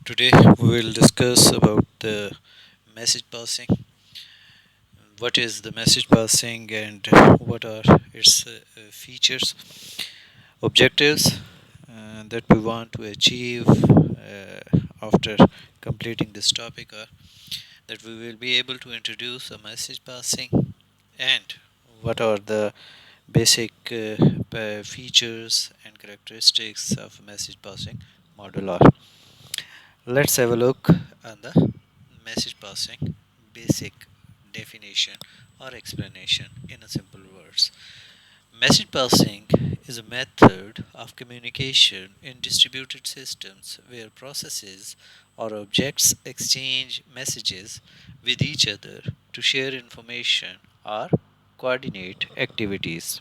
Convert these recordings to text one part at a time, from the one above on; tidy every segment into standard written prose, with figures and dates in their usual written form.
Today we will discuss about the message passing. What is the message passing and what are its features, objectives that we want to achieve after completing this topic are that we will be able to introduce a message passing and what are the basic features and characteristics of message passing model are. Let's have a look at the message passing basic definition or explanation in a simple words. Message passing is a method of communication in distributed systems where processes or objects exchange messages with each other to share information or coordinate activities.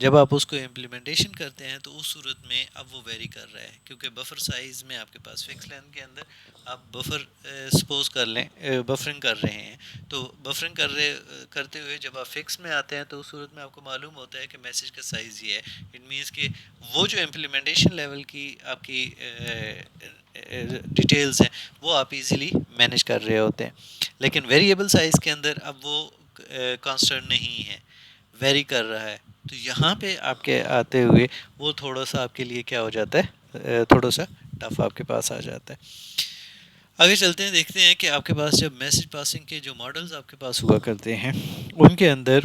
جب آپ اس کو implementation کرتے ہیں تو اس صورت میں اب وہ ویری کر رہا ہے، کیونکہ بفر سائز میں آپ کے پاس فکس لینتھ کے اندر آپ بفر سپوز کر لیں بفرنگ کر رہے ہیں، تو بفرنگ کرتے ہوئے جب آپ فکس میں آتے ہیں تو اس صورت میں آپ کو معلوم ہوتا ہے کہ میسج کا سائز یہ ہے. اٹ مینس کہ وہ جو امپلیمنٹیشن لیول کی آپ کی ڈیٹیلز ہیں وہ آپ ایزیلی مینیج کر رہے ہوتے ہیں. لیکن ویریبل سائز کے اندر اب وہ کانسٹنٹ نہیں ہے، ویری کر رہا ہے، تو یہاں پہ آپ کے آتے ہوئے وہ تھوڑا سا آپ کے لیے کیا ہو جاتا ہے، تھوڑا سا ٹف آپ کے پاس آ جاتا ہے. آگے چلتے ہیں، دیکھتے ہیں کہ آپ کے پاس جب میسج پاسنگ کے جو ماڈلز آپ کے پاس ہوا کرتے ہیں ان کے اندر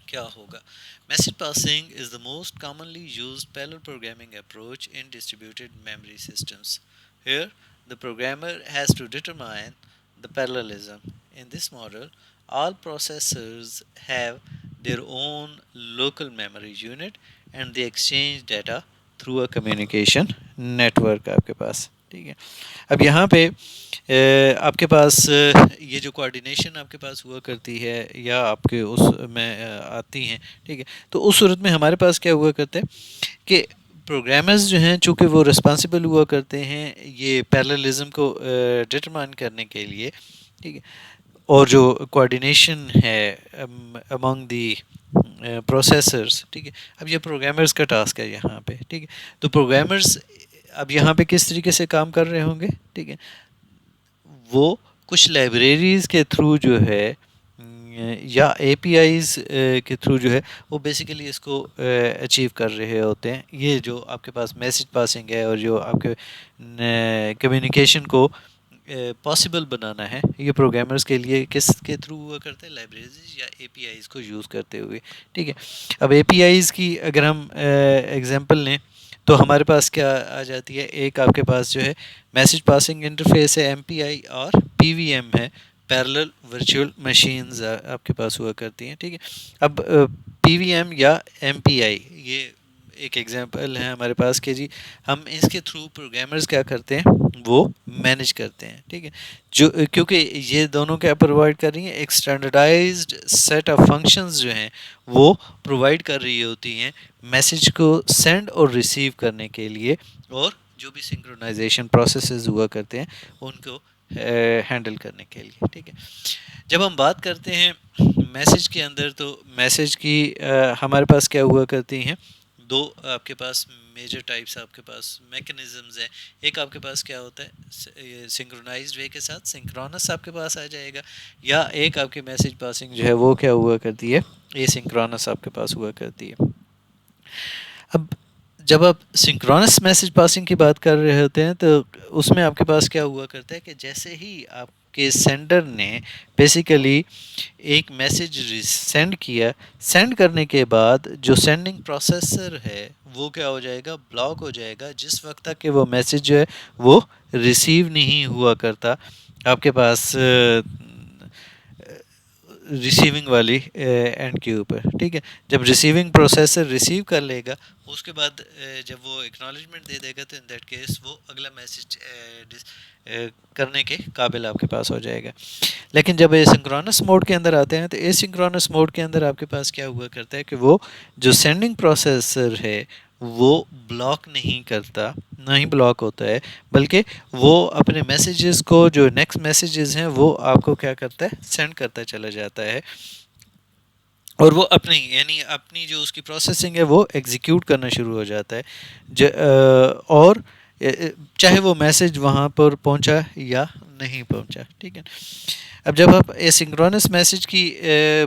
کیا ہوگا. Message passing is the most commonly used parallel programming approach in distributed memory systems. Here, the programmer has to determine the parallelism. In this model, all processors have their own local memory unit and they exchange data through a communication network آپ کے پاس. ٹھیک ہے، اب یہاں پہ آپ کے پاس یہ جو کوآرڈینیشن آپ کے پاس ہوا کرتی ہے یا آپ کے اس میں آتی ہیں، ٹھیک ہے، تو اس صورت میں ہمارے پاس کیا ہوا کرتا ہے کہ پروگرامرز جو ہیں چونکہ وہ رسپانسبل ہوا کرتے ہیں یہ پیراللزم کو ڈٹرمائن کرنے کے لیے، ٹھیک ہے، اور جو کوآرڈینیشن ہے امانگ دی پروسیسرز، ٹھیک ہے، اب یہ پروگرامرز کا ٹاسک ہے یہاں پہ. ٹھیک ہے، تو پروگرامرز اب یہاں پہ کس طریقے سے کام کر رہے ہوں گے. ٹھیک ہے، وہ کچھ لائبریریز کے تھرو جو ہے یا اے پی آئیز کے تھرو جو ہے وہ بیسیکلی اس کو اچیو کر رہے ہوتے ہیں. یہ جو آپ کے پاس میسج پاسنگ ہے اور جو آپ کے کمیونیکیشن کو پاسبل بنانا ہے، یہ پروگرامرز کے لیے کس کے تھرو ہوا کرتے ہیں، لائبریریز یا اے پی آئیز کو یوز کرتے ہوئے. ٹھیک ہے، اب اے پی آئیز کی اگر ہم ایگزامپل لیں تو ہمارے پاس کیا آ جاتی ہے، ایک آپ کے پاس جو ہے میسج پاسنگ انٹرفیس ہے ایم پی آئی، اور پی وی ایم ہے پیرلل ورچوئل مشینز آپ کے پاس ہوا کرتی ہیں. ٹھیک ہے، اب پی وی ایم یا ایم پی آئی یہ ایک ایگزامپل ہے ہمارے پاس کہ جی ہم اس کے تھرو پروگرامرز کیا کرتے ہیں وہ مینیج کرتے ہیں. ٹھیک ہے، جو کیونکہ یہ دونوں کیا پرووائڈ کر رہی ہیں، ایک اسٹینڈرڈائزڈ سیٹ آف فنکشنز جو ہیں وہ پرووائڈ کر رہی ہوتی ہیں میسج کو سینڈ اور ریسیو کرنے کے لیے، اور جو بھی سنکرونائزیشن پروسیسز ہوا کرتے ہیں ان کو ہینڈل کرنے کے لیے. ٹھیک ہے، جب ہم بات کرتے ہیں میسج کے اندر تو میسج کی ہمارے پاس کیا ہوا کرتی ہیں، دو آپ کے پاس میجر ٹائپس آپ کے پاس میکنزمز ہیں. ایک آپ کے پاس کیا ہوتا ہے سنکرونائزڈ وے کے ساتھ سنکرونس آپ کے پاس آ جائے گا، یا ایک آپ کی میسج پاسنگ جو ہے وہ کیا ہوا کرتی ہے، یہ سنکرونس آپ کے پاس ہوا کرتی ہے. اب جب آپ سنکرونس میسج پاسنگ کی بات کر رہے ہوتے ہیں تو اس میں آپ کے پاس کیا ہوا کرتا ہے کہ جیسے ہی آپ کے سینڈر نے بیسیکلی ایک میسج سینڈ کیا، سینڈ کرنے کے بعد جو سینڈنگ پروسیسر ہے وہ کیا ہو جائے گا، بلاک ہو جائے گا جس وقت تک کہ وہ میسج جو ہے وہ ریسیو نہیں ہوا کرتا آپ کے پاس ریسیونگ والی اینڈ کے اوپر. ٹھیک ہے، جب ریسیونگ پروسیسر ریسیو کر لے گا اس کے بعد جب وہ اکنالجمنٹ دے دے گا تو ان دیٹ کیس وہ اگلا میسج کرنے کے قابل آپ کے پاس ہو جائے گا. لیکن جب ایسنکرونس موڈ کے اندر آتے ہیں تو ایسنکرونس موڈ کے اندر آپ کے پاس کیا ہوا کرتا ہے کہ وہ جو سینڈنگ پروسیسر ہے وہ بلاک نہیں کرتا، نہ ہی بلاک ہوتا ہے، بلکہ وہ اپنے میسیجز کو جو نیکسٹ میسیجز ہیں وہ آپ کو کیا کرتا ہے، سینڈ کرتا چلا جاتا ہے، اور وہ اپنی یعنی اپنی جو اس کی پروسیسنگ ہے وہ ایگزیکیوٹ کرنا شروع ہو جاتا ہے، اور چاہے وہ میسج وہاں پر پہنچا یا نہیں پہنچا. ٹھیک ہے، اب جب آپ ایسنکرونس میسج کی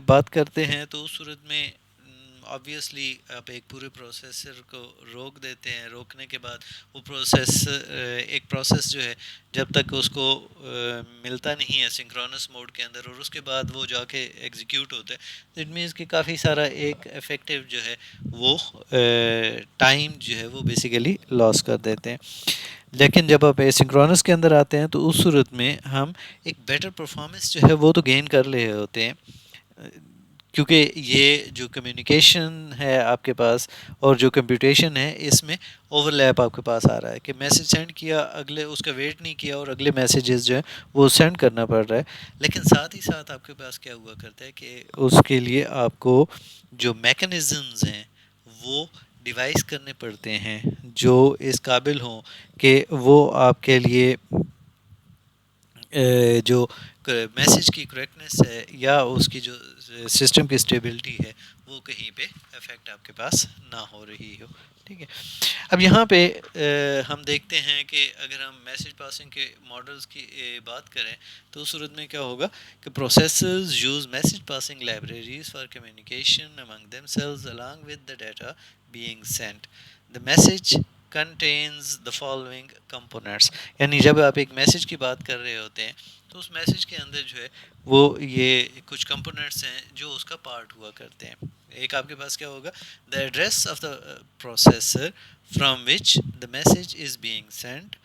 بات کرتے ہیں تو اس صورت میں آبویسلی آپ ایک پورے پروسیسر کو روک دیتے ہیں. روکنے کے بعد وہ ایک پروسیس جو ہے جب تک اس کو ملتا نہیں ہے سنکرونس موڈ کے اندر اور اس کے بعد وہ جا کے ایگزیکیوٹ ہوتا ہے، تو اٹ مینس کہ کافی سارا ایک افیکٹو جو ہے وہ ٹائم جو ہے وہ بیسیکلی لاس کر دیتے ہیں. لیکن جب آپ ایسنکرونس کے اندر آتے ہیں تو اس صورت میں ہم ایک بیٹر پرفارمنس جو ہے وہ تو گین کر رہے ہوتے ہیں، کیونکہ یہ جو کمیونیکیشن ہے آپ کے پاس اور جو کمپیوٹیشن ہے اس میں اوور لیپ آپ کے پاس آ رہا ہے کہ میسج سینڈ کیا، اگلے اس کا ویٹ نہیں کیا اور اگلے میسیجز جو ہیں وہ سینڈ کرنا پڑ رہا ہے. لیکن ساتھ ہی ساتھ آپ کے پاس کیا ہوا کرتا ہے کہ اس کے لیے آپ کو جو میکنزمز ہیں وہ ڈیوائس کرنے پڑتے ہیں جو اس قابل ہوں کہ وہ آپ کے لیے جو میسیج کی کریکٹنیس ہے یا اس کی جو سسٹم کی اسٹیبلٹی ہے وہ کہیں پہ افیکٹ آپ کے پاس نہ ہو رہی ہو. ٹھیک ہے. اب یہاں پہ ہم دیکھتے ہیں کہ اگر ہم میسیج پاسنگ کے ماڈلز کی بات کریں تو اس صورت میں کیا ہوگا کہ processors use message passing libraries for communication among themselves along with the data being sent. The message contains the following components. یعنی جب آپ ایک میسیج کی بات کر رہے ہوتے ہیں تو اس میسیج کے اندر جو ہے وہ یہ کچھ کمپوننٹس ہیں جو اس کا پارٹ ہوا کرتے ہیں. ایک آپ کے پاس کیا ہوگا the address of the processor from which the message is being sent,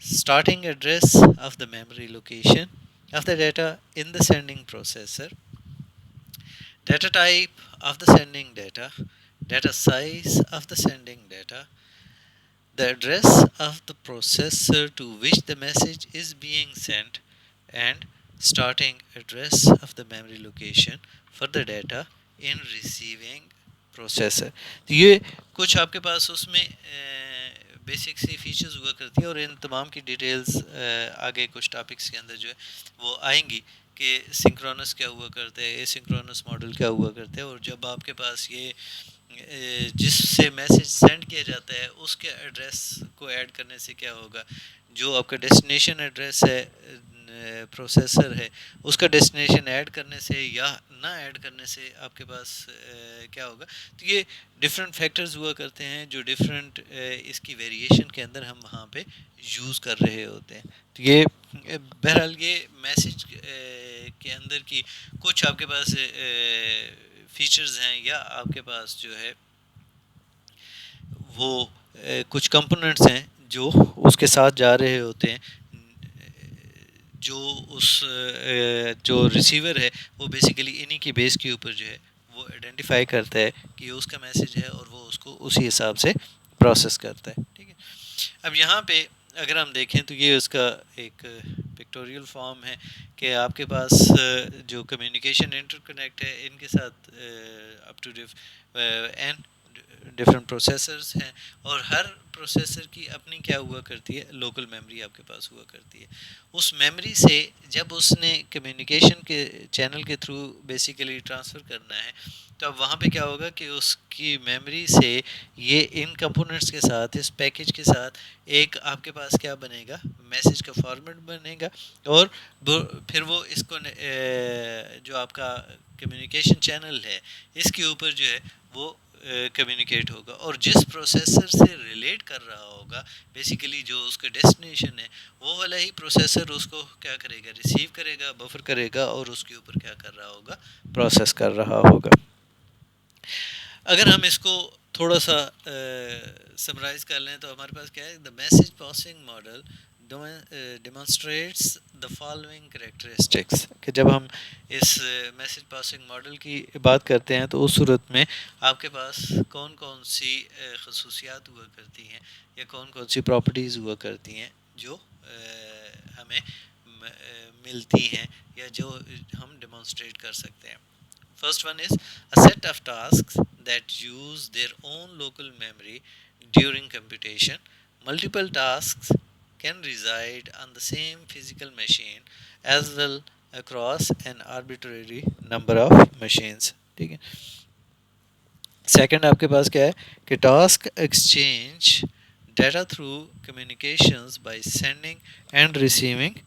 starting address of the memory location of the data in the sending processor, data type of the sending data, data size of the sending data, the address of the processor to which the message is being sent, and starting address of the memory location for the data in receiving processor. تو یہ کچھ آپ کے پاس اس میں basic سی features ہوا کرتی ہیں اور ان تمام کی ڈیٹیلز آگے کچھ ٹاپکس کے اندر جو ہے وہ آئیں گی کہ سنکرونس کیا ہوا کرتا ہے, اے سنکرونس ماڈل کیا ہوا کرتا ہے, اور جب آپ کے پاس یہ جس سے میسیج سینڈ کیا جاتا ہے اس کے ایڈریس کو ایڈ کرنے سے کیا ہوگا, جو آپ کا ڈیسٹینیشن ایڈریس ہے پروسیسر ہے اس کا ڈیسٹینیشن ایڈ کرنے سے یا نہ ایڈ کرنے سے آپ کے پاس کیا ہوگا. تو یہ ڈفرینٹ فیکٹرز ہوا کرتے ہیں جو ڈفرینٹ اس کی ویریشن کے اندر ہم وہاں پہ یوز کر رہے ہوتے ہیں. تو یہ بہرحال یہ میسیج کے اندر کی کچھ آپ کے پاس فیچرز ہیں یا آپ کے پاس جو ہے وہ کچھ کمپوننٹس ہیں جو اس کے ساتھ جا رہے ہوتے ہیں, جو اس جو ریسیور ہے وہ بیسیکلی انہی کی بیس کے اوپر جو ہے وہ آئیڈینٹیفائی کرتا ہے کہ یہ اس کا میسیج ہے اور وہ اس کو اسی حساب سے پروسیس کرتا ہے. ٹھیک ہے. اب یہاں پہ اگر ہم دیکھیں تو یہ اس کا ایک پکٹوریل فارم ہے کہ آپ کے پاس جو کمیونیکیشن انٹرکنیکٹ ہے ان کے ساتھ up to N different processors ہیں اور ہر پروسیسر کی اپنی کیا ہوا کرتی ہے لوکل میموری آپ کے پاس ہوا کرتی ہے. اس میموری سے جب اس نے کمیونیکیشن کے چینل کے تھرو بیسیکلی ٹرانسفر کرنا ہے تو اب وہاں پہ کیا ہوگا کہ اس کی میموری سے یہ ان کمپوننٹس کے ساتھ اس پیکج کے ساتھ ایک آپ کے پاس کیا بنے گا میسیج کا فارمیٹ بنے گا اور پھر وہ اس کو جو آپ کا کمیونیکیشن چینل ہے اس کے اوپر جو ہے وہ کمیونیکیٹ ہوگا اور جس پروسیسر سے ریلیٹ کر رہا ہوگا بیسیکلی جو اس کا ڈیسٹینیشن ہے وہ والا ہی پروسیسر اس کو کیا کرے گا ریسیو کرے گا, بفر کرے گا اور اس کے اوپر کیا کر رہا ہوگا پروسیس کر رہا ہوگا. اگر ہم اس کو تھوڑا سا سمرائز کر لیں تو ہمارے پاس کیا ہے, the message passing model demonstrates the following characteristics. کہ جب ہم اس میسیج پاسنگ ماڈل کی بات کرتے ہیں تو اس صورت میں آپ کے پاس کون کون سی خصوصیات ہوا کرتی ہیں یا کون کون سی پراپرٹیز ہوا کرتی ہیں جو ہمیں ملتی ہیں یا جو ہم ڈیمانسٹریٹ کر سکتے ہیں. First one is a set of tasks that use their own local memory during computation. Multiple tasks can reside on the same physical machine as well across an arbitrary number of machines. ٹھیک ہے. Second آپ کے پاس کیا ہے کہ task exchange data through communications by sending and receiving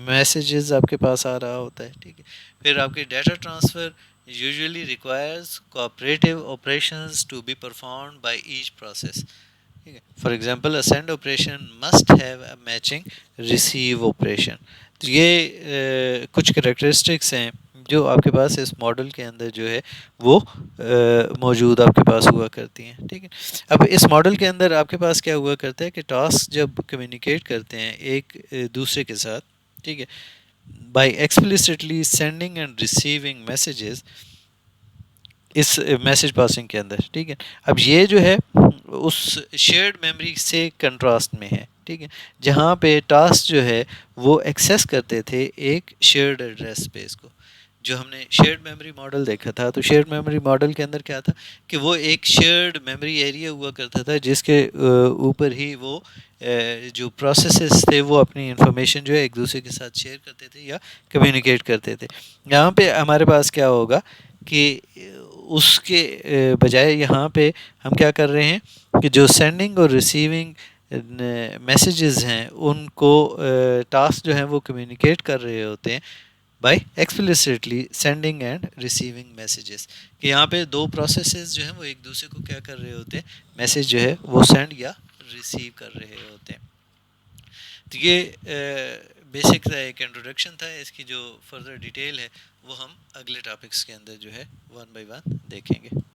messages آپ کے پاس آ رہا ہوتا ہے. ٹھیک ہے. پھر آپ کے data transfer usually requires cooperative operations to be performed by each process. For example, a send operation must have a matching receive operation. تو یہ کچھ کریکٹرسٹکس ہیں جو آپ کے پاس اس ماڈل کے اندر جو ہے وہ موجود آپ کے پاس ہوا کرتی ہیں. ٹھیک ہے. اب اس ماڈل کے اندر آپ کے پاس کیا ہوا کرتا ہے کہ ٹاسک جب کمیونیکیٹ کرتے ہیں ایک دوسرے کے ساتھ, ٹھیک ہے, by explicitly sending and receiving messages اس میسیج پاسنگ کے اندر. ٹھیک ہے. اب یہ جو ہے اس شیئرڈ میموری سے کنٹراسٹ میں ہے. ٹھیک ہے. جہاں پہ ٹاسک جو ہے وہ ایکسیس کرتے تھے ایک شیئرڈ ایڈریس اسپیس کو, جو ہم نے شیئرڈ میموری ماڈل دیکھا تھا، تو شیئرڈ میموری ماڈل کے اندر کیا تھا کہ وہ ایک شیئرڈ میموری ایریا ہوا کرتا تھا جس کے اوپر ہی وہ جو پروسیسز تھے وہ اپنی انفارمیشن جو ہے ایک دوسرے کے ساتھ شیئر کرتے تھے یا کمیونیکیٹ کرتے تھے. یہاں پہ ہمارے پاس کیا ہوگا کہ اس کے بجائے یہاں پہ ہم کیا کر رہے ہیں کہ جو سینڈنگ اور ریسیونگ میسیجز ہیں ان کو ٹاسک جو ہیں وہ کمیونیکیٹ کر رہے ہوتے ہیں by explicitly sending and receiving messages. کہ یہاں پہ دو پروسیسز جو ہیں وہ ایک دوسرے کو کیا کر رہے ہوتے ہیں، میسیج جو ہے وہ سینڈ یا ریسیو کر رہے ہوتے ہیں. تو یہ بیسک تھا، ایک انٹروڈکشن تھا. اس کی جو فردر ڈیٹیل ہے وہ ہم اگلے ٹاپکس کے اندر جو ہے ون بائی ون دیکھیں گے.